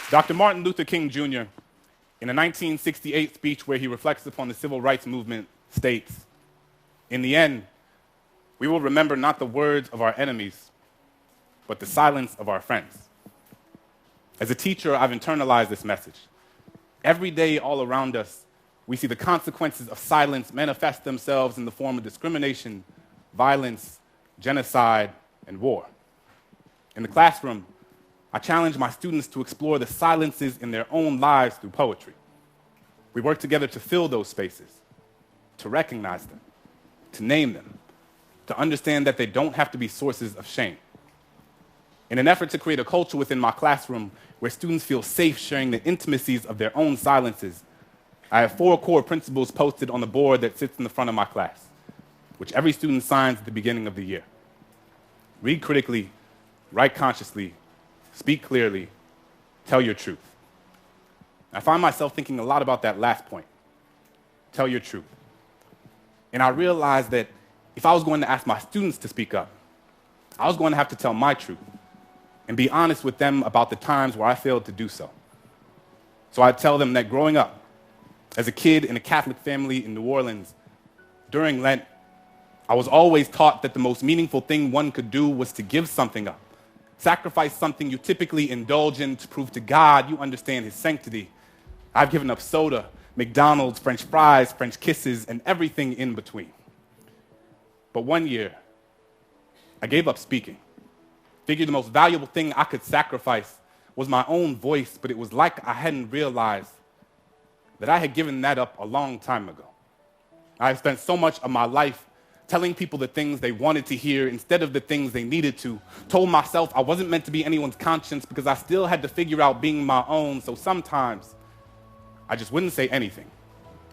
Dr. Martin Luther King Jr., in a 1968 speech where he reflects upon the civil rights movement, states, "In the end, we will remember not the words of our enemies, but the silence of our friends." As a teacher, I've internalized this message. Every day, all around us, we see the consequences of silence manifest themselves in the form of discrimination, violence, genocide, and war. In the classroom, I challenge my students to explore the silences in their own lives through poetry. We work together to fill those spaces, to recognize them, to name them, to understand that they don't have to be sources of shame. In an effort to create a culture within my classroom where students feel safe sharing the intimacies of their own silences, I have 4 core principles posted on the board that sits in the front of my class, which every student signs at the beginning of the year. Read critically, write consciously, speak clearly, tell your truth. I find myself thinking a lot about that last point, tell your truth. And I realized that if I was going to ask my students to speak up, I was going to have to tell my truth and be honest with them about the times where I failed to do so. So I tell them that growing up, as a kid in a Catholic family in New Orleans, during Lent, I was always taught that the most meaningful thing one could do was to give something up. Sacrifice something you typically indulge in to prove to God you understand his sanctity. I've given up soda, McDonald's, French fries, French kisses, and everything in between. But one year, I gave up speaking. Figured the most valuable thing I could sacrifice was my own voice, but it was like I hadn't realized that I had given that up a long time ago. I had spent so much of my life telling people the things they wanted to hear instead of the things they needed to. Told myself I wasn't meant to be anyone's conscience because I still had to figure out being my own, so sometimes I just wouldn't say anything,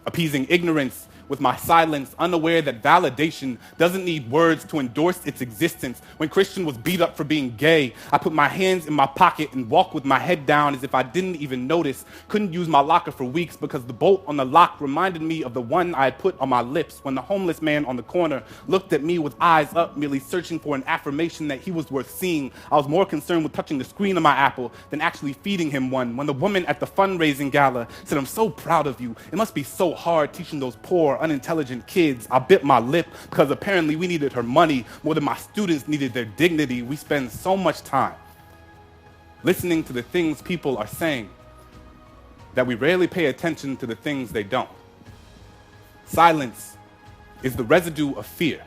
appeasing ignorance with my silence, unaware that validation doesn't need words to endorse its existence. When Christian was beat up for being gay, I put my hands in my pocket and walked with my head down as if I didn't even notice. Couldn't use my locker for weeks because the bolt on the lock reminded me of the one I had put on my lips when the homeless man on the corner looked at me with eyes up, merely searching for an affirmation that he was worth seeing. I was more concerned with touching the screen of my Apple than actually feeding him one. When the woman at the fundraising gala said, "I'm so proud of you. It must be so hard teaching those poor, unintelligent kids," I bit my lip because apparently we needed her money more than my students needed their dignity. We spend so much time listening to the things people are saying that we rarely pay attention to the things they don't. Silence is the residue of fear.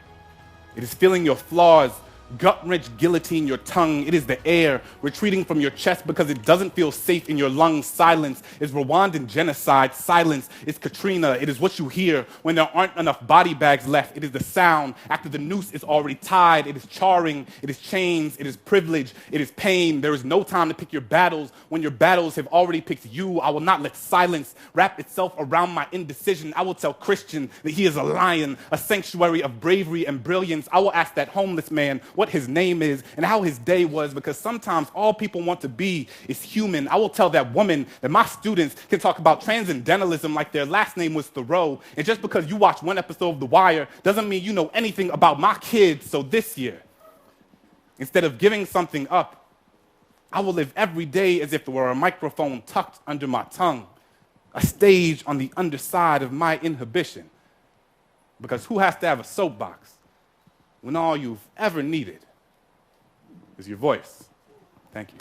It is feeling your flaws gut-wrench guillotine your tongue. It is the air retreating from your chest because it doesn't feel safe in your lungs. Silence is Rwandan genocide. Silence is Katrina. It is what you hear when there aren't enough body bags left. It is the sound after the noose is already tied. It is charring. It is chains. It is privilege. It is pain. There is no time to pick your battles when your battles have already picked you. I will not let silence wrap itself around my indecision. I will tell Christian that he is a lion, a sanctuary of bravery and brilliance. I will ask that homeless man what his name is and how his day was, because sometimes all people want to be is human. I will tell that woman that my students can talk about transcendentalism like their last name was Thoreau, and just because you watch one episode of The Wire doesn't mean you know anything about my kids. So this year, instead of giving something up, I will live every day as if there were a microphone tucked under my tongue, a stage on the underside of my inhibition. Because who has to have a soapbox when all you've ever needed is your voice? Thank you.